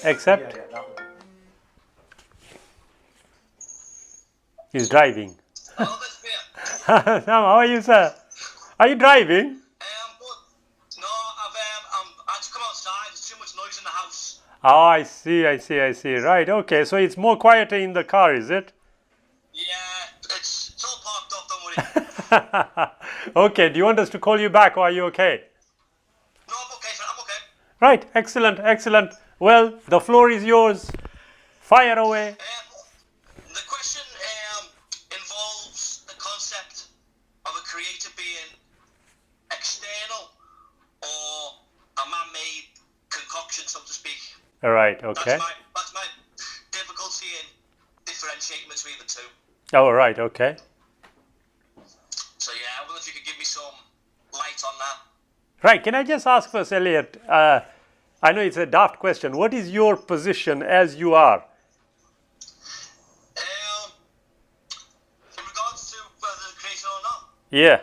Accept. Yeah, that one. He's driving. Hello, this beer. Sam, how are you, sir? Are you driving? But no, I had to come outside. There's too much noise in the house. Oh, I see. Right, okay. So it's more quieter in the car, is it? Yeah, it's all parked up. Don't worry. Okay, do you want us to call you back or are you okay? No, I'm okay. I'm okay. Right, excellent. Well, the floor is yours. Fire away. The question involves the concept of a creator being external or a man-made concoction, so to speak. All right, okay. That's my difficulty in differentiating between the two. All right, okay. So yeah, I wonder if you could give me some light on that. Right, can I just ask first, Elliot, I know it's a daft question. What is your position as you are? In regards to whether the creator or not, Yeah.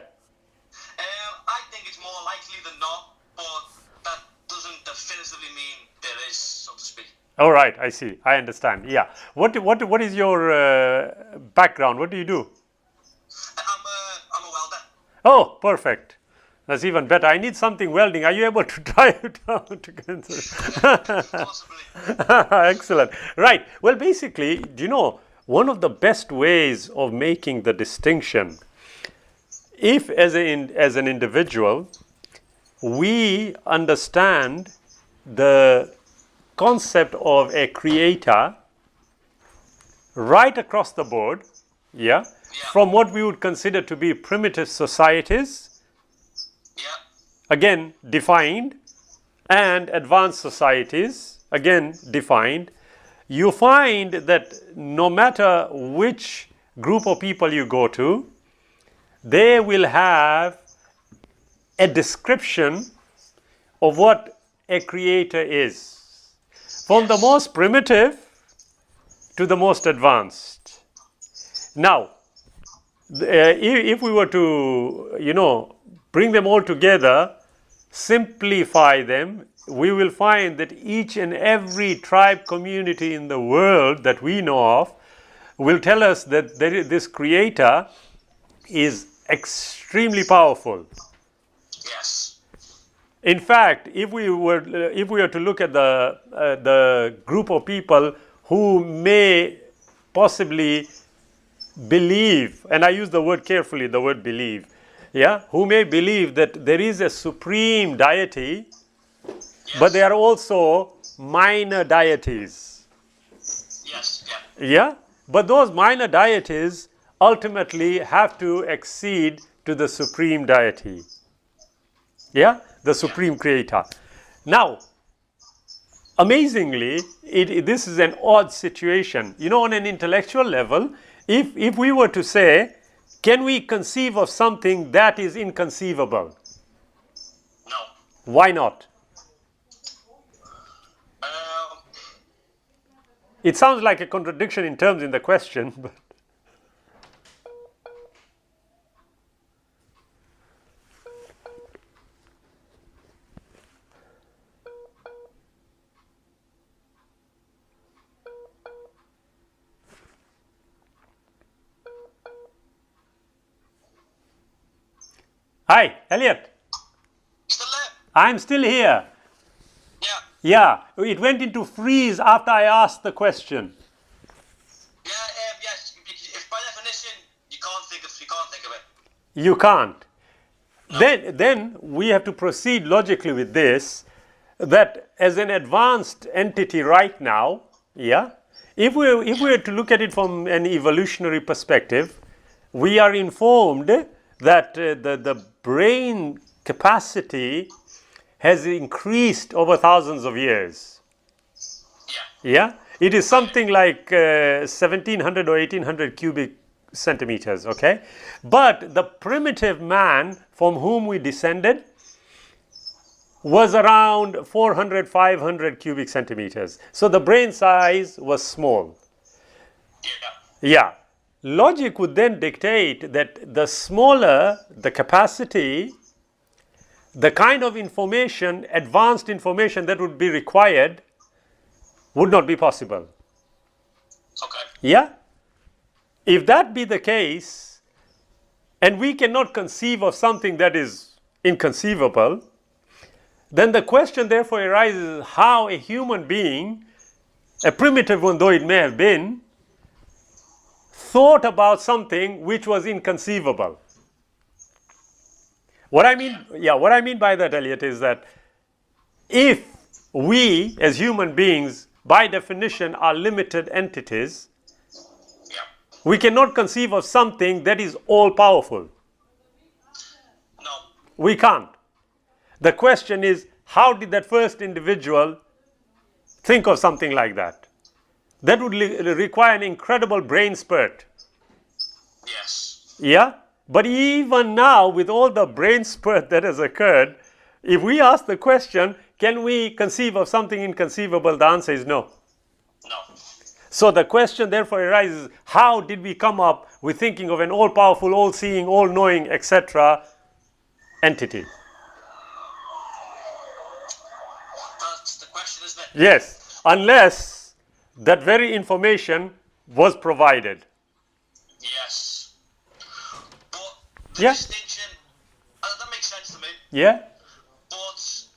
I think it's more likely than not, but that doesn't definitively mean there is, so to speak. All right, I see. I understand. Yeah. What is your background? What do you do? I'm a welder. Oh, perfect. That's even better. I need something welding. Are you able to drive down to consider? Possibly. Excellent. Right. Well, basically, do you know, one of the best ways of making the distinction, if as an individual, we understand the concept of a creator right across the board, yeah, from what we would consider to be primitive societies, Yeah. again defined, and advanced societies, again defined, you find that no matter which group of people you go to, they will have a description of what a creator is, from the most primitive to the most advanced. Now, if we were to, bring them all together, simplify them, we will find that each and every tribe community in the world that we know of will tell us that this creator is extremely powerful. Yes. In fact, if we were to look at the group of people who may possibly believe, and I use the word carefully, the word believe, yeah, who may believe that there is a supreme deity, Yes. but there are also minor deities. Yes. Yeah. Yeah, but those minor deities ultimately have to accede to the supreme deity. Yeah, the supreme creator. Now, amazingly, this is an odd situation. On an intellectual level, if we were to say, can we conceive of something that is inconceivable? No. Why not? It sounds like a contradiction in terms in the question, but Hi, Elliot. Still there? I'm still here. Yeah. Yeah, it went into freeze after I asked the question. Yeah. Yes. If by definition you can't think of it. You can't. No. Then we have to proceed logically with this, that as an advanced entity right now, yeah, if we were to look at it from an evolutionary perspective, we are informed that the brain capacity has increased over thousands of years. Yeah. Yeah, it is something like 1700 or 1800 cubic centimeters, okay? But the primitive man from whom we descended was around 400, 500 cubic centimeters. So the brain size was small. Yeah. Yeah. Logic would then dictate that the smaller the capacity, the kind of information, advanced information that would be required would not be possible. Okay. Yeah? If that be the case, and we cannot conceive of something that is inconceivable, then the question therefore arises how a human being, a primitive one though it may have been, thought about something which was inconceivable. What I mean by that, Elliot, is that if we as human beings by definition are limited entities, Yeah. we cannot conceive of something that is all powerful. No. We can't. The question is, how did that first individual think of something like that? That would require an incredible brain spurt. Yes. Yeah? But even now, with all the brain spurt that has occurred, if we ask the question, can we conceive of something inconceivable? The answer is no. No. So the question therefore arises, how did we come up with thinking of an all-powerful, all-seeing, all-knowing, etc. entity? That's the question, isn't it? Yes, unless that very information was provided. Yes. But the Yeah. distinction, that makes sense to me. Yeah? But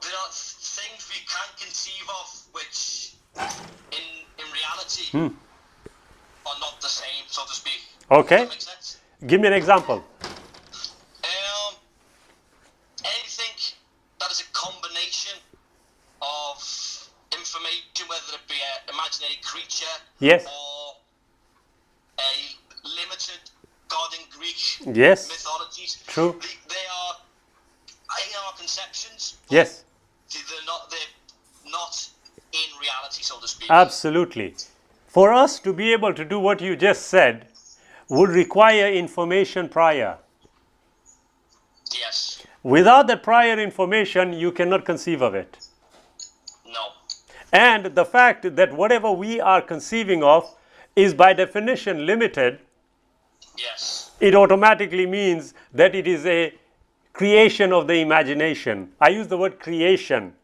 there are things we can conceive of which, in reality, are not the same, so to speak. Okay. Does that make sense? Give me an example. Anything that is a combination of information, whether it be an imaginary creature Yes. or a limited god in Greek Yes. mythologies. True. They are conceptions. Yes. They're not in reality, so to speak. Absolutely. For us to be able to do what you just said would require information prior. Yes. Without that prior information, you cannot conceive of it. No. And the fact that whatever we are conceiving of is by definition limited, Yes. it automatically means that it is a creation of the imagination. I use the word creation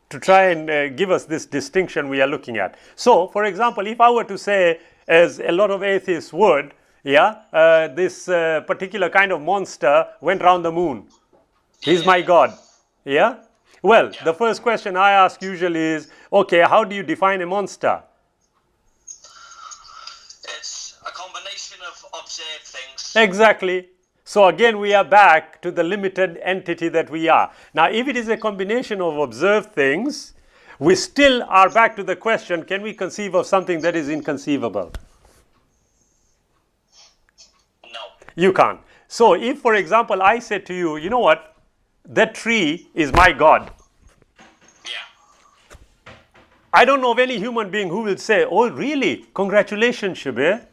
to try and give us this distinction we are looking at. So, for example, if I were to say, as a lot of atheists would, this particular kind of monster went round the moon. He's my God. Yeah? Well, the first question I ask usually is, okay, how do you define a monster? It's a combination of observed things. Exactly. So again, we are back to the limited entity that we are. Now, if it is a combination of observed things, we still are back to the question, can we conceive of something that is inconceivable? No. You can't. So if, for example, I said to you, you know what, that tree is my God. Yeah. I don't know of any human being who will say, oh, really? Congratulations, Shabir.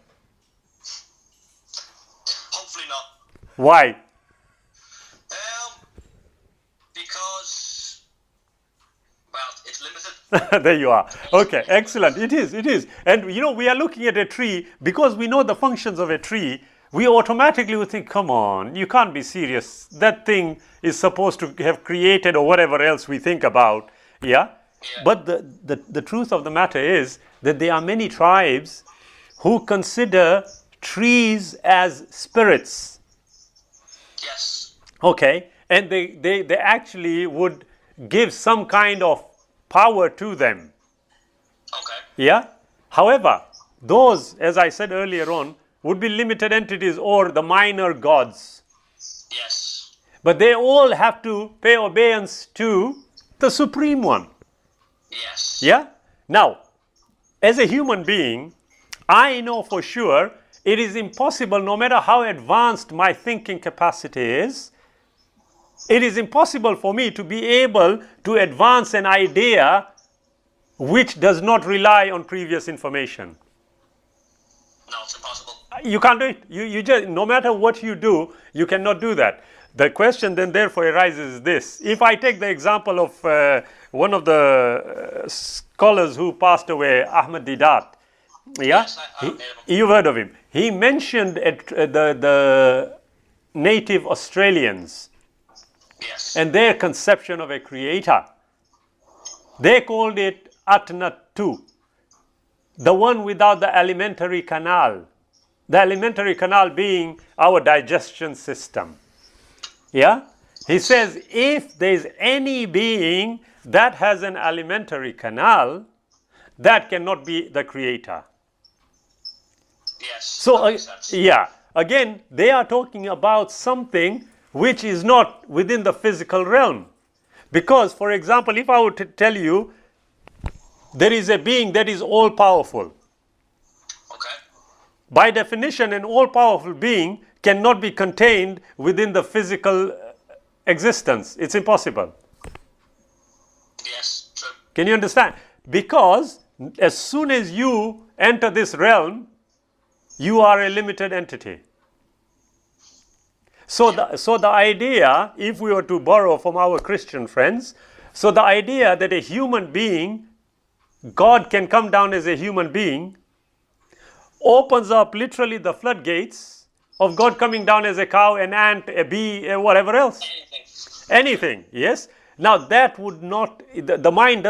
Hopefully not. Why? Because, well, it's limited. There you are. Okay, excellent. It is. And you know, we are looking at a tree because we know the functions of a tree. We automatically would think, come on, you can't be serious. That thing is supposed to have created or whatever else we think about. Yeah? But the truth of the matter is that there are many tribes who consider trees as spirits. Yes. Okay, and they actually would give some kind of power to them. Okay. Yeah? However, those, as I said earlier on, would be limited entities or the minor gods. Yes. But they all have to pay obedience to the Supreme One. Yes. Yeah? Now, as a human being, I know for sure it is impossible, no matter how advanced my thinking capacity is, it is impossible for me to be able to advance an idea which does not rely on previous information. No, it's impossible. You can't do it. You just, no matter what you do, you cannot do that. The question then therefore arises this. If I take the example of one of the scholars who passed away, Ahmed Didat, yeah? Yes, I've heard of him. You've heard of him. He mentioned the native Australians Yes. and their conception of a creator. They called it atnatu, the one without the alimentary canal. The alimentary canal being our digestion system. Yeah? He says if there is any being that has an alimentary canal, that cannot be the creator. Yes. So, that makes sense. yeah, again, they are talking about something which is not within the physical realm. Because, for example, if I were to tell you there is a being that is all powerful, Okay. by definition, an all powerful being cannot be contained within the physical existence. It's impossible. Yes, true. Can you understand? Because as soon as you enter this realm, you are a limited entity. So the idea, if we were to borrow from our Christian friends, so the idea that a human being, God can come down as a human being, opens up literally the floodgates of God coming down as a cow, an ant, a bee, whatever else. Anything, yes? Now that would not, the mind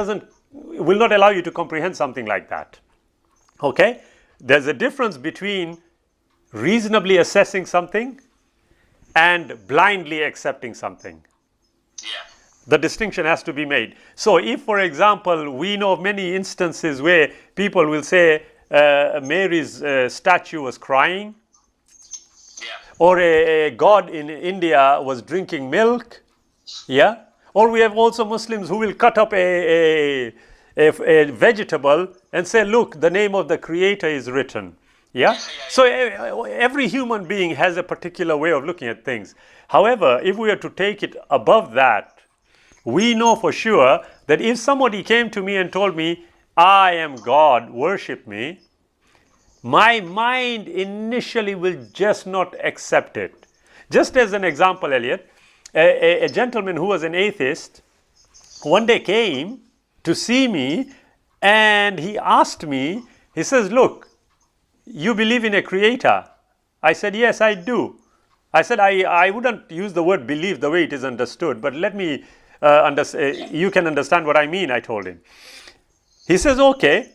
will not allow you to comprehend something like that. Okay? There's a difference between reasonably assessing something and blindly accepting something. Yeah. The distinction has to be made. So if, for example, we know of many instances where people will say Mary's statue was crying, Yeah. or a god in India was drinking milk, yeah? Or we have also Muslims who will cut up a vegetable and say, look, the name of the creator is written. Yeah? So every human being has a particular way of looking at things. However, if we are to take it above that, we know for sure that if somebody came to me and told me, I am God, worship me, my mind initially will just not accept it. Just as an example, Elliot, a gentleman who was an atheist one day came to see me and he asked me, he says, look, you believe in a creator? I said, yes, I do. I said, I wouldn't use the word believe the way it is understood, but let me, you can understand what I mean, I told him. He says, okay,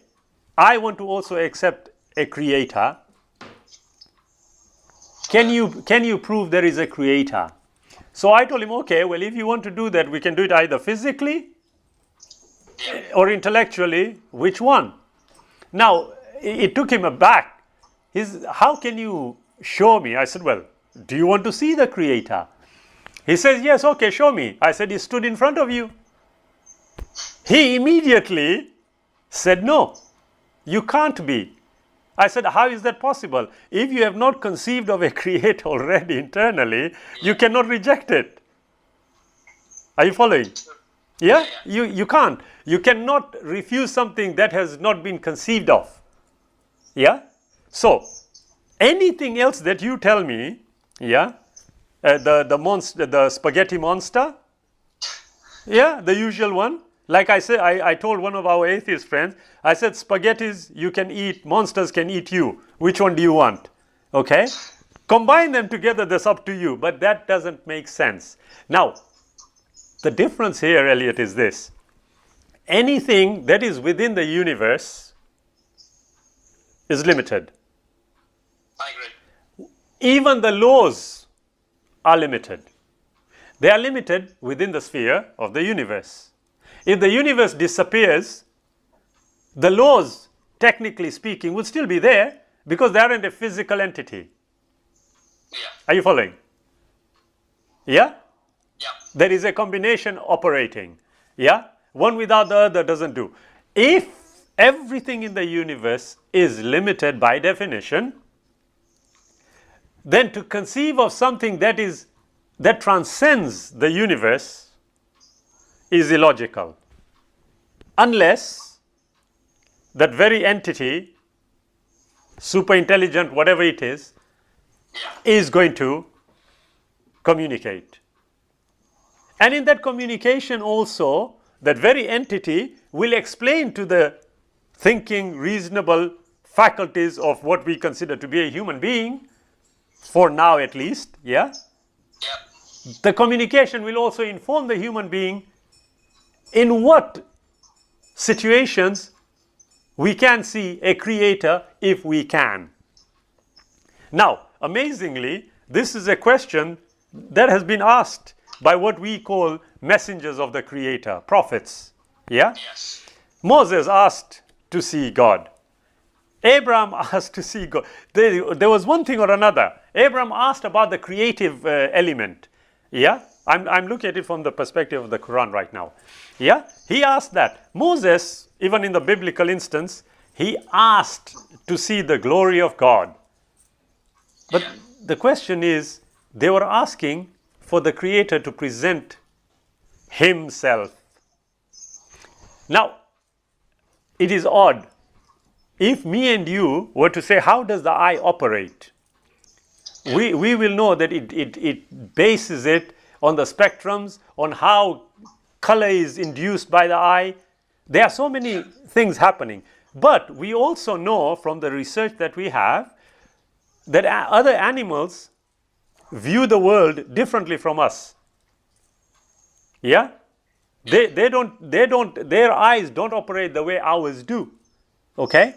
I want to also accept a creator. Can you prove there is a creator? So I told him, okay, well, if you want to do that, we can do it either physically or intellectually. Which one? Now, it took him aback. How can you show me? I said, well, do you want to see the creator? He says, yes, okay, show me. I said, he stood in front of you. He immediately said, no, you can't be. I said, how is that possible? If you have not conceived of a creator already internally, you cannot reject it. Are you following? Yeah? You can't. You cannot refuse something that has not been conceived of. Yeah? So, anything else that you tell me, yeah, the spaghetti monster, yeah, the usual one. Like I said, I told one of our atheist friends, I said, spaghettis you can eat, monsters can eat you. Which one do you want? Okay? Combine them together, that's up to you. But that doesn't make sense. Now, the difference here, Elliot, is this. Anything that is within the universe is limited. I agree. Even the laws are limited. They are limited within the sphere of the universe. If the universe disappears, the laws, technically speaking, would still be there because they aren't a physical entity. Yeah. Are you following? Yeah? Yeah. There is a combination operating. Yeah? One without the other doesn't do. If everything in the universe is limited by definition, then to conceive of something that transcends the universe is illogical, unless that very entity, super intelligent, whatever it is going to communicate. And in that communication also, that very entity will explain to the thinking, reasonable faculties of what we consider to be a human being, for now at least, yeah? Yep. The communication will also inform the human being in what situations we can see a creator if we can. Now, amazingly, this is a question that has been asked by what we call messengers of the creator, prophets. Yeah? Yes. Moses asked to see God. Abraham asked to see God. There was one thing or another. Abraham asked about the creative element. Yeah? I'm looking at it from the perspective of the Quran right now. Yeah? He asked that. Moses, even in the biblical instance, he asked to see the glory of God. But the question is, they were asking for the Creator to present Himself. Now, it is odd. If me and you were to say, how does the eye operate? We will know that it bases it on the spectrums, on how color is induced by the eye. There are so many things happening. But we also know from the research that we have that other animals view the world differently from us. Yeah? Their eyes don't operate the way ours do. Okay?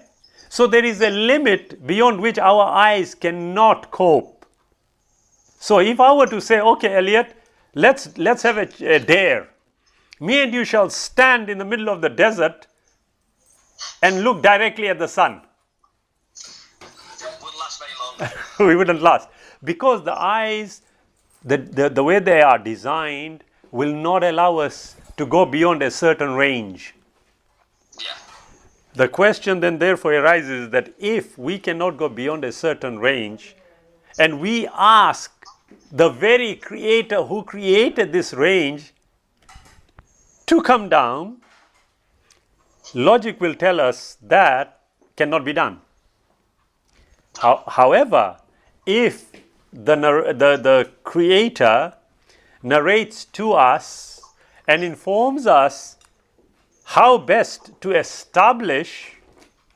So there is a limit beyond which our eyes cannot cope. So if I were to say, okay, Elliot, let's have a dare. Me and you shall stand in the middle of the desert and look directly at the sun. Wouldn't last very long. We wouldn't last. Because the eyes, the way they are designed, will not allow us to go beyond a certain range. Yeah. The question then therefore arises that if we cannot go beyond a certain range, and we ask the very creator who created this range to come down, logic will tell us that cannot be done. However, if the creator narrates to us and informs us how best to establish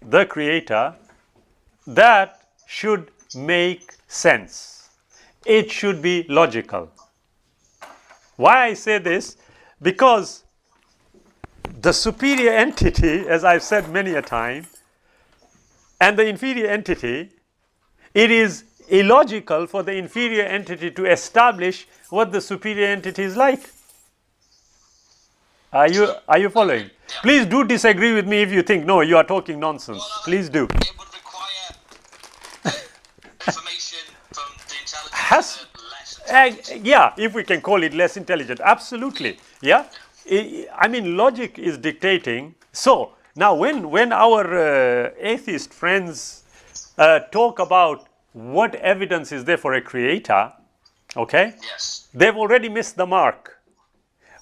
the creator, that should make sense. It should be logical. Why I say this? Because the superior entity, as I've said many a time, and the inferior entity, it is illogical for the inferior entity to establish what the superior entity is like. Are you following? Please do disagree with me if you think, no, you are talking nonsense. Well, Please do. It would require information from the intelligence less intelligent. Yeah, if we can call it less intelligent. Absolutely. Yeah. I mean, logic is dictating. So, now when our atheist friends talk about what evidence is there for a creator, okay, Yes. they've already missed the mark.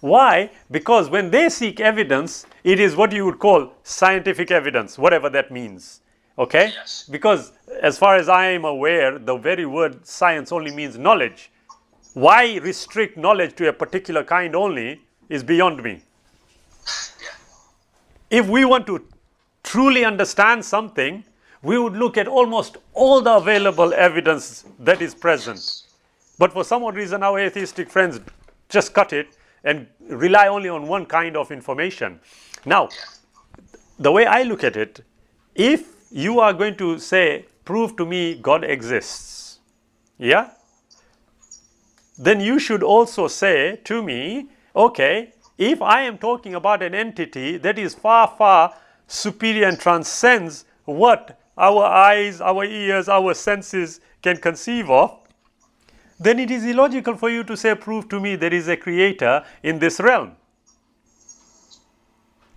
Why? Because when they seek evidence, it is what you would call scientific evidence, whatever that means. Okay? Yes. Because as far as I am aware, the very word science only means knowledge. Why restrict knowledge to a particular kind only is beyond me. Yeah. If we want to truly understand something, we would look at almost all the available evidence that is present. But for some odd reason, our atheistic friends just cut it and rely only on one kind of information. Now, the way I look at it, if you are going to say, prove to me God exists, yeah, then you should also say to me, okay, if I am talking about an entity that is far, far superior and transcends what our eyes, our ears, our senses can conceive of, then it is illogical for you to say, prove to me there is a creator in this realm.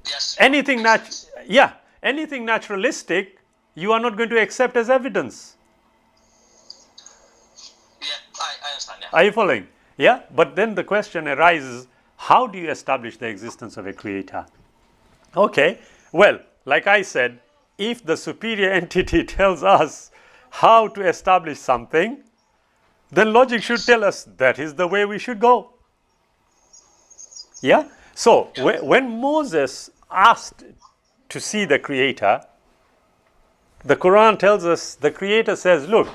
Yes. Anything naturalistic, you are not going to accept as evidence. Yeah, I understand. Yeah. Are you following? Yeah? But then the question arises, how do you establish the existence of a creator? Okay, well, like I said, if the superior entity tells us how to establish something, then logic should tell us that is the way we should go. Yeah? So, when Moses asked to see the Creator, the Quran tells us, the Creator says, look,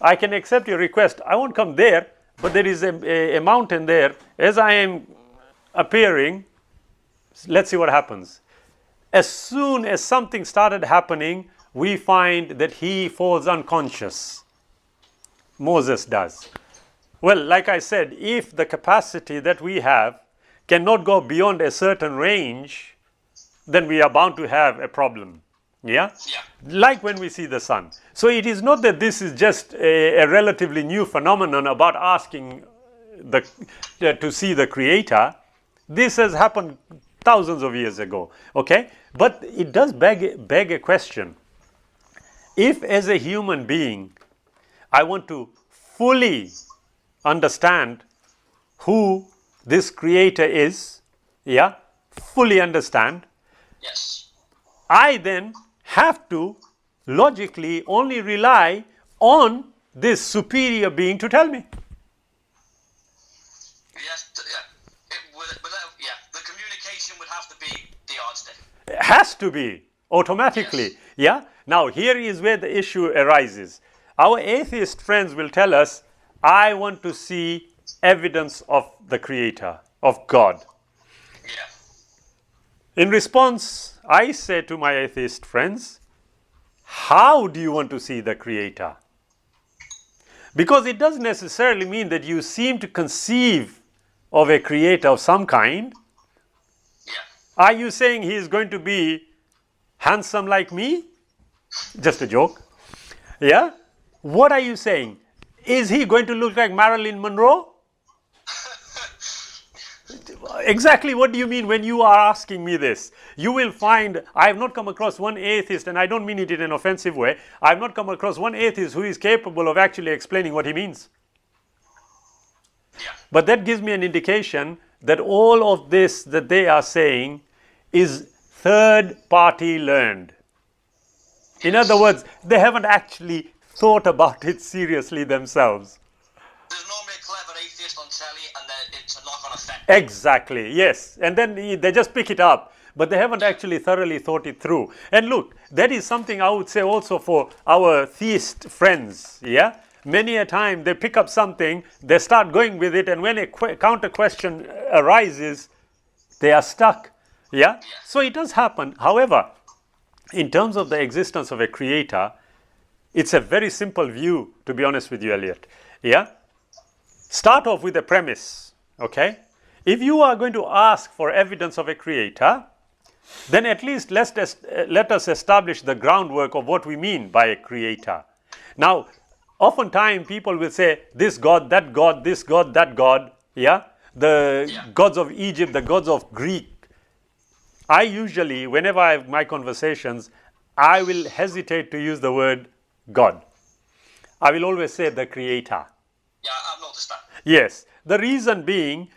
I can accept your request. I won't come there, but there is a mountain there. As I am appearing, let's see what happens. as soon as something started happening, we find that he falls unconscious. Moses does. Well, like I said, if the capacity that we have cannot go beyond a certain range, then we are bound to have a problem. Yeah? Yeah. Like when we see the sun. So it is not that this is just a relatively new phenomenon about asking to see the Creator. This has happened thousands of years ago. Okay? But it does beg a question. If as a human being, I want to fully understand who this Creator is, yeah, fully understand, Yes. I then have to logically only rely on this superior being to tell me. Yes. The communication would have to be the yardstick. It has to be automatically. Yes. Yeah. Now here is where the issue arises. Our atheist friends will tell us, I want to see evidence of the Creator, of God. Yeah. In response, I say to my atheist friends, how do you want to see the Creator? Because it doesn't necessarily mean that you seem to conceive of a Creator of some kind. Yeah. Are you saying he is going to be handsome like me? Just a joke. Yeah? What are you saying? Is he going to look like Marilyn Monroe? Exactly what do you mean when you are asking me this? You will find, I have not come across one atheist, and I don't mean it in an offensive way, I have not come across one atheist who is capable of actually explaining what he means. Yeah. But that gives me an indication that all of this that they are saying is third party learned. In other words, they haven't actually thought about it seriously themselves. There's normally a clever atheist on telly, and then it's a knock-on effect. Exactly, yes. And then they just pick it up, but they haven't actually thoroughly thought it through. And look, that is something I would say also for our theist friends, yeah? Many a time they pick up something, they start going with it, and when a counter question arises, they are stuck, yeah? So it does happen. However, in terms of the existence of a Creator, it's a very simple view, to be honest with you, Elliot. Yeah? Start off with a premise, okay? If you are going to ask for evidence of a Creator, then at least let us establish the groundwork of what we mean by a Creator. Now, oftentimes people will say, this God, that God, this God, that God, yeah? The gods of Egypt, the gods of Greek. I usually, whenever I have my conversations, I will hesitate to use the word God. I will always say the Creator. Yeah, I've noticed that. Yes. The reason being,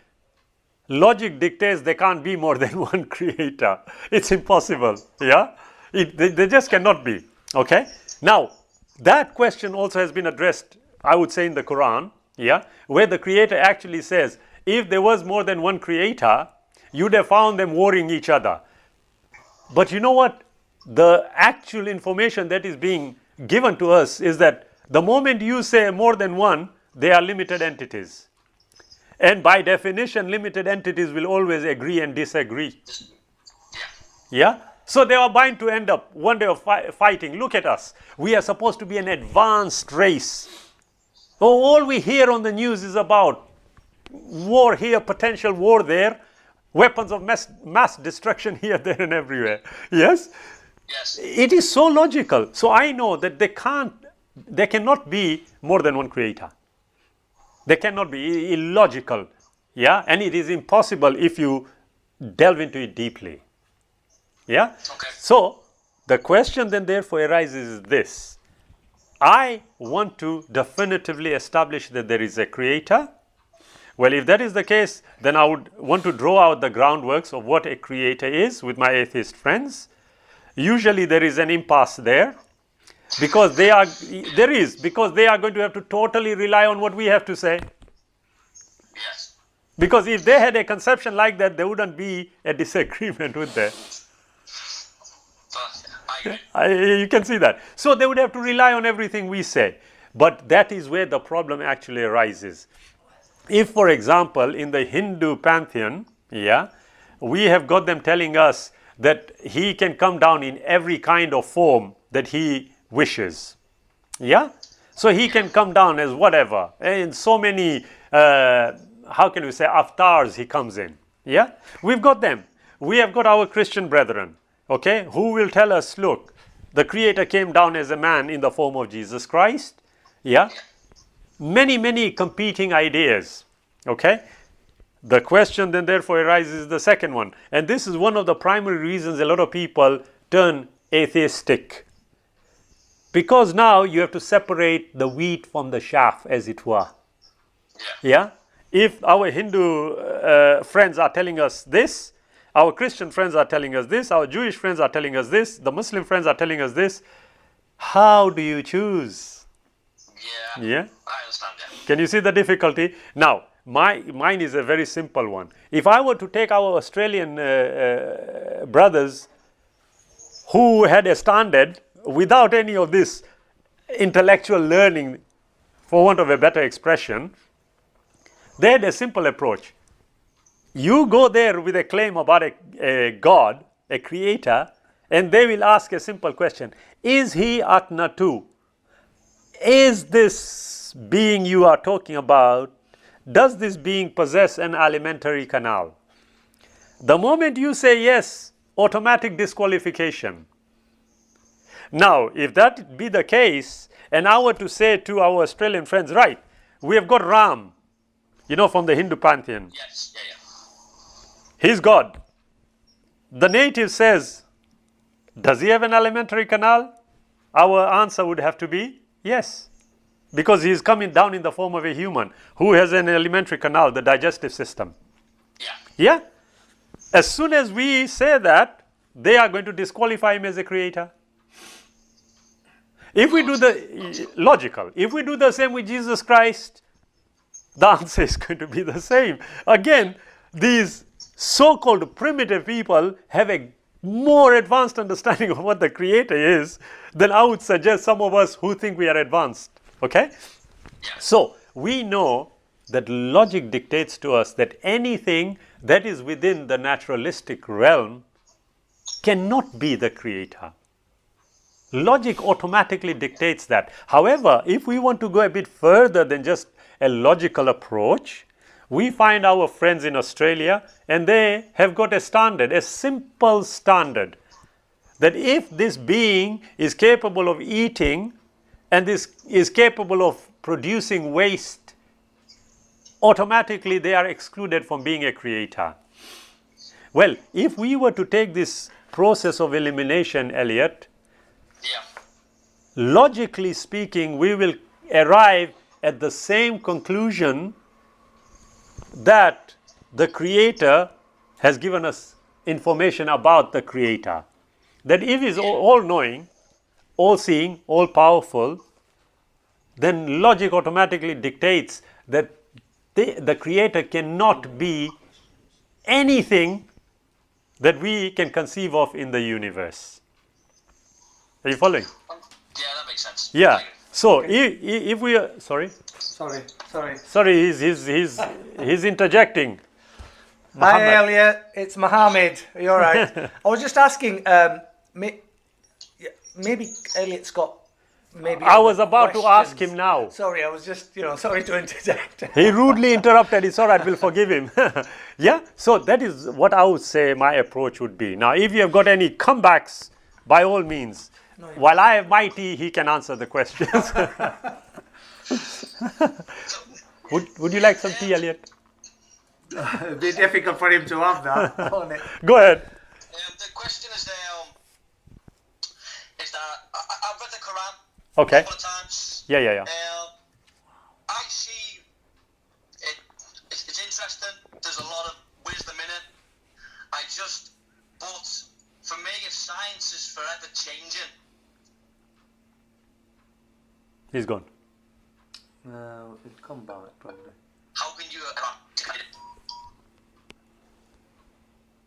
logic dictates there can't be more than one Creator. It's impossible. Yeah? They just cannot be. Okay? Now, that question also has been addressed, I would say, in the Qur'an. Yeah? Where the Creator actually says, if there was more than one Creator, you'd have found them warring each other. But you know what? The actual information that is being given to us is that the moment you say more than one, they are limited entities. And by definition, limited entities will always agree and disagree. Yeah? So they are bound to end up one day of fighting. Look at us. We are supposed to be an advanced race. Oh, all we hear on the news is about war here, potential war there, weapons of mass destruction here, there, and everywhere. Yes? Yes. It is so logical. So I know that there cannot be more than one Creator. There cannot be, illogical. Yeah? And it is impossible if you delve into it deeply. Yeah? Okay. So the question then therefore arises is this. I want to definitively establish that there is a Creator. Well, if that is the case, then I would want to draw out the groundworks of what a Creator is with my atheist friends. Usually there is an impasse there because they are going to have to totally rely on what we have to say. Yes. Because if they had a conception like that, there wouldn't be a disagreement, would there? I agree. You can see that. So they would have to rely on everything we say. But that is where the problem actually arises. If, for example, in the Hindu pantheon, yeah, we have got them telling us that he can come down in every kind of form that he wishes. Yeah? So he can come down as whatever. In so many, how can we say, avatars he comes in. Yeah? We've got them. We have got our Christian brethren, okay, who will tell us, look, the Creator came down as a man in the form of Jesus Christ. Yeah? Many competing ideas, okay? The question then therefore arises the second one. And this is one of the primary reasons a lot of people turn atheistic. Because now you have to separate the wheat from the chaff, as it were. Yeah? If our Hindu friends are telling us this, our Christian friends are telling us this, our Jewish friends are telling us this, the Muslim friends are telling us this, how do you choose? Yeah? I understand that. Can you see the difficulty? Now, mine is a very simple one. If I were to take our Australian brothers who had a standard without any of this intellectual learning, for want of a better expression, they had a simple approach. You go there with a claim about a God, a creator, and they will ask a simple question. Is he Atnatu? Is this being you are talking about, does this being possess an alimentary canal? The moment you say yes, automatic disqualification. Now, if that be the case, and I were to say to our Australian friends, right, we have got Ram, you know, from the Hindu pantheon. Yes, yeah. He's God. The native says, does he have an alimentary canal? Our answer would have to be yes. Because he is coming down in the form of a human who has an alimentary canal, the digestive system. Yeah. Yeah? As soon as we say that, they are going to disqualify him as a creator. If we do the logical, if we do the same with Jesus Christ, the answer is going to be the same. Again, these so-called primitive people have a more advanced understanding of what the Creator is than I would suggest some of us who think we are advanced. Okay? So, we know that logic dictates to us that anything that is within the naturalistic realm cannot be the Creator. Logic automatically dictates that. However, if we want to go a bit further than just a logical approach, we find our friends in Australia and they have got a standard, a simple standard, that if this being is capable of eating and this is capable of producing waste, automatically they are excluded from being a creator. Well, if we were to take this process of elimination, Elliot, logically speaking, we will arrive at the same conclusion that the Creator has given us information about the Creator. That if He is all-knowing, all-seeing, all-powerful, then logic automatically dictates that the Creator cannot be anything that we can conceive of in the universe. Are you following? Yeah, that makes sense. Yeah. So if we are sorry, he's interjecting. Hi Elliot, it's Mohammed. Are you all right? I was just asking, maybe Elliot's got maybe. I was about to ask him now. Sorry, I was just sorry to interject. He rudely interrupted. It's all right. We'll forgive him. Yeah. So that is what I would say my approach would be. Now, if you have got any comebacks, by all means. No, while I have my tea, he can answer the questions. Would you like some tea, Elliot? It'd be difficult for him to have that, won't it? Go ahead. The question is that I've read the Qur'an okay. a couple of times. Yeah. I see it's interesting. There's a lot of wisdom in it. But for me, if science is forever changing. He's gone. No, it'll come back probably. How can you articulate it?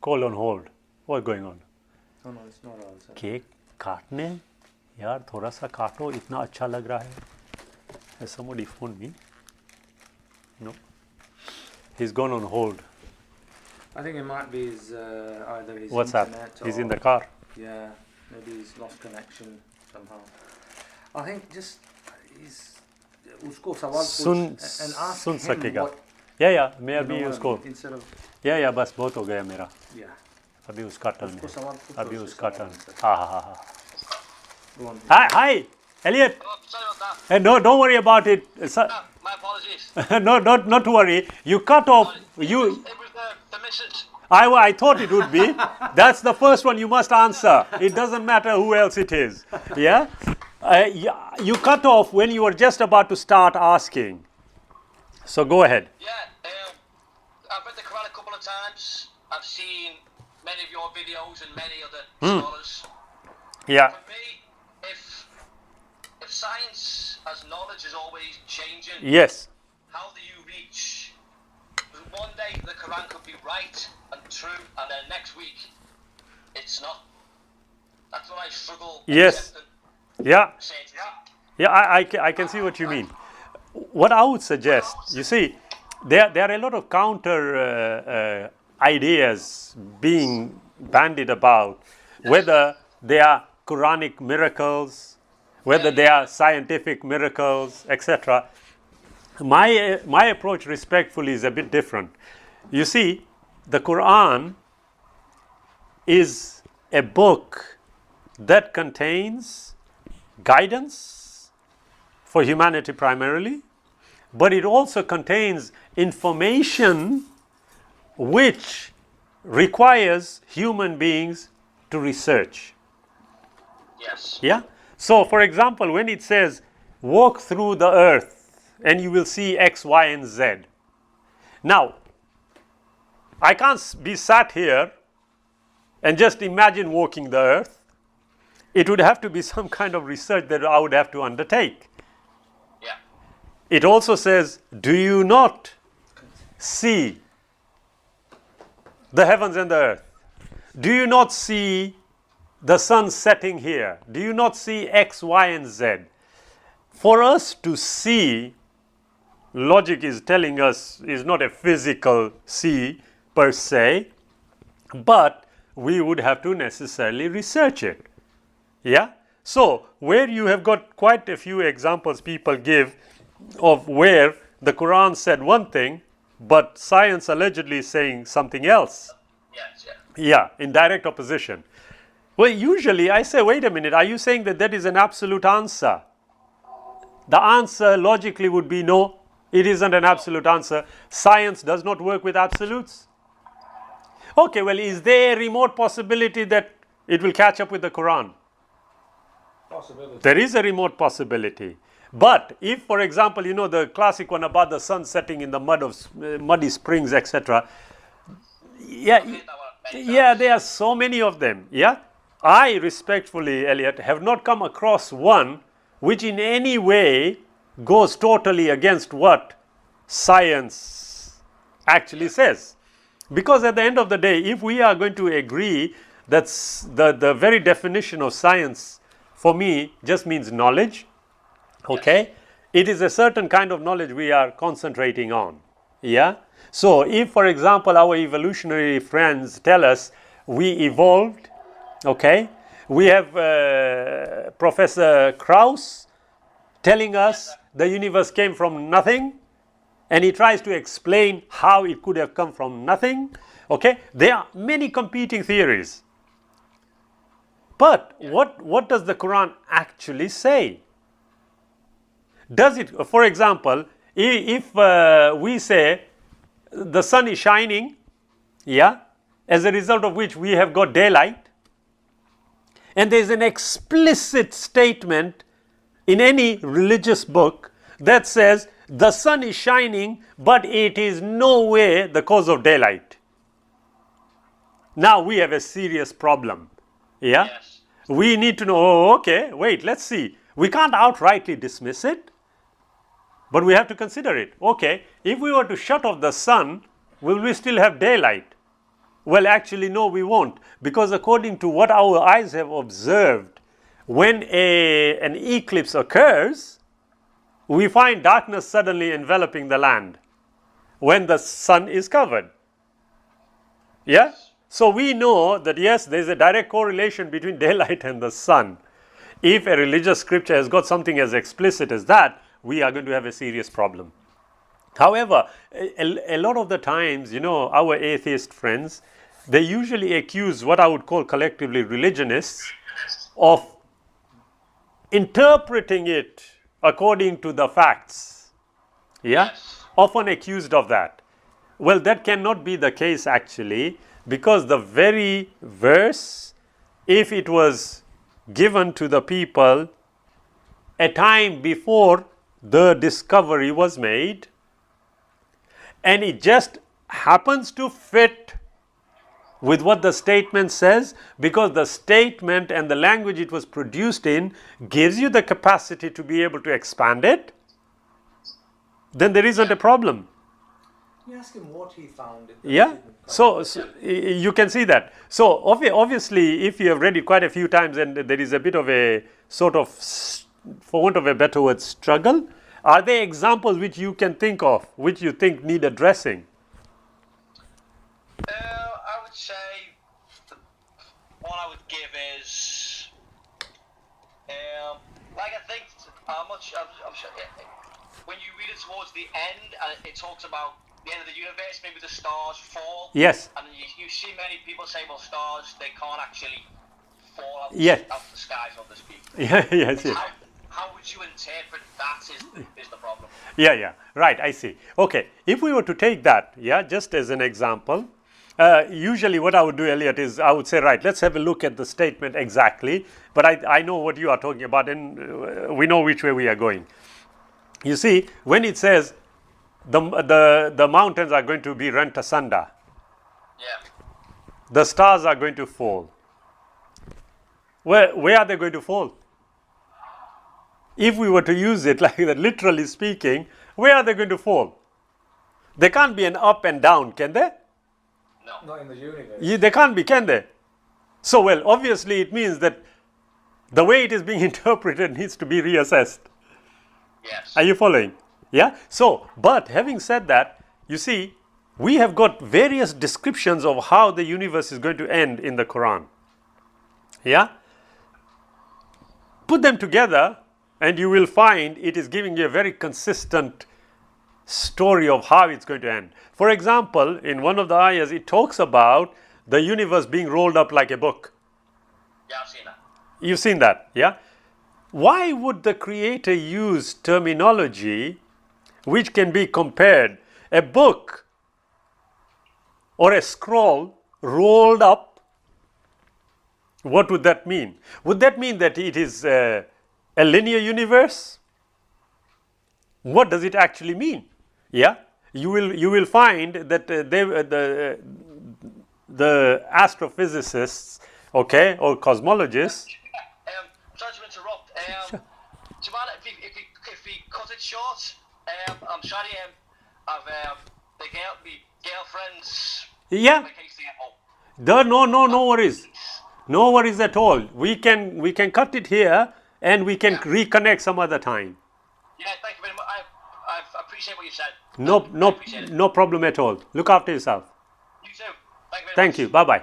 Call on hold. What's going on? No, it's not all. Cake काटने यार थोड़ा सा काटो इतना अच्छा लग रहा है. Has somebody phoned me? No. He's gone on hold. I think it might be his either his What's that? internet He's or, in the car. yeah, maybe he's lost connection somehow. I think just he's उसको सवाल पूछ and ask soon him सकेगा. what, या मैं you अभी know, उसको instead of या बस बहुत हो गया मेरा. yeah. अभी उसका टर्न उसको है. सवाल पूछो, अभी उससे उसका सवाल टर्न. answer. हाँ. Go on. Hi, Elliot. Oh, sorry about that. Hey, no, don't worry about it. My apologies. No, not to worry. You cut off. It was the missus. I thought it would be. That's the first one you must answer. It doesn't matter who else it is. Yeah? You cut off when you were just about to start asking. So go ahead. Yeah, I've read the Quran a couple of times. I've seen many of your videos and many other scholars. Yeah. For me, if science as knowledge is always changing, Yes. how do you reach? One day the Quran could be right and true, and then next week it's not. That's what I struggle. Yes. accepting. Yeah. Saying to that. Yeah, I can see what you mean. What I would suggest, you see, there are a lot of counter ideas being bandied about, whether they are Quranic miracles, whether they are scientific miracles, etc. My approach respectfully is a bit different. You see, the Quran is a book that contains guidance for humanity primarily, but it also contains information which requires human beings to research. Yes. Yeah? So, for example, when it says, walk through the earth and you will see X, Y, and Z. Now, I can't be sat here and just imagine walking the earth. It would have to be some kind of research that I would have to undertake. Yeah. It also says, do you not see the heavens and the earth? Do you not see the sun setting here? Do you not see X, Y, and Z? For us to see, logic is telling us is not a physical see per se, but we would have to necessarily research it. Yeah? So, where you have got quite a few examples people give of where the Quran said one thing, but science allegedly is saying something else. Yes. Yeah. Yeah, in direct opposition. Well, usually I say, wait a minute, are you saying that that is an absolute answer? The answer logically would be no, it isn't an absolute answer. Science does not work with absolutes. Okay, well, is there a remote possibility that it will catch up with the Quran? Possibility. There is a remote possibility. But if, for example, you know the classic one about the sun setting in the muddy springs, etc. Yeah, there are so many of them. Yeah, I respectfully, Elliot, have not come across one which in any way goes totally against what science actually says. Because at the end of the day, if we are going to agree that the very definition of science for me just means knowledge, okay, it is a certain kind of knowledge we are concentrating on. Yeah. So if, for example, our evolutionary friends tell us we evolved, okay, we have Professor Krauss telling us the universe came from nothing, and he tries to explain how it could have come from nothing. Okay, there are many competing theories. But what does the Quran actually say? Does it, for example, if we say the sun is shining, yeah, as a result of which we have got daylight, and there is an explicit statement in any religious book that says the sun is shining, but it is no way the cause of daylight. Now we have a serious problem. Yeah? Yes. We need to know, oh, okay, wait, let's see. We can't outrightly dismiss it, but we have to consider it. Okay, if we were to shut off the sun, will we still have daylight? Well, actually, no, we won't, because according to what our eyes have observed, when an eclipse occurs, we find darkness suddenly enveloping the land when the sun is covered. Yeah? So we know that yes, there is a direct correlation between daylight and the sun. If a religious scripture has got something as explicit as that, we are going to have a serious problem. However, a lot of the times, our atheist friends, they usually accuse what I would call collectively religionists of interpreting it according to the facts. Yeah? Yes. Often accused of that. Well, that cannot be the case actually, because the very verse, if it was given to the people a time before the discovery was made, and it just happens to fit with what the statement says, because the statement and the language it was produced in gives you the capacity to be able to expand it, then there isn't a problem. You ask him what he found. Yeah, so you can see that. So obviously, if you have read it quite a few times and there is a bit of a sort of, for want of a better word, struggle, are there examples which you can think of, which you think need addressing? I would say what I would give is, like I think I'm sure, when you read it towards the end, it talks about the end of the universe, maybe the stars fall. Yes. And you see many people say, well, stars, they can't actually fall out, Yes. out the sky, so to speak. Yeah, yes, yes. How would you interpret that is the problem. Yeah, right, I see. Okay, if we were to take that, just as an example, usually what I would do, Elliot, is I would say, right, let's have a look at the statement exactly, but I know what you are talking about, and we know which way we are going. You see, when it says the mountains are going to be rent asunder, Yeah. the stars are going to fall, where are they going to fall? If we were to use it like that, literally speaking, where are they going to fall? They can't be an up and down, can they? No. Not in the universe. They can't be, can they? So, well, obviously it means that the way it is being interpreted needs to be reassessed. Yes. Are you following? Yeah? So, but having said that, you see, we have got various descriptions of how the universe is going to end in the Qur'an. Yeah? Put them together and you will find it is giving you a very consistent story of how it's going to end. For example, in one of the ayahs, it talks about the universe being rolled up like a book. Yeah, I've seen that. You've seen that, yeah? Why would the Creator use terminology which can be compared? A book or a scroll rolled up, what would that mean? Would that mean that it is a linear universe? What does it actually mean? Yeah, you will find that the astrophysicists, okay, or cosmologists. Sorry to interrupt. Do you mind if we cut it short? I'm sorry. I've the girlfriends. Yeah. No worries. No worries at all. We can cut it here and we can reconnect some other time. Yeah, thank you very much. I appreciate what you said. No problem at all. Look after yourself. You too. Thank you very much. Thank you. Bye bye.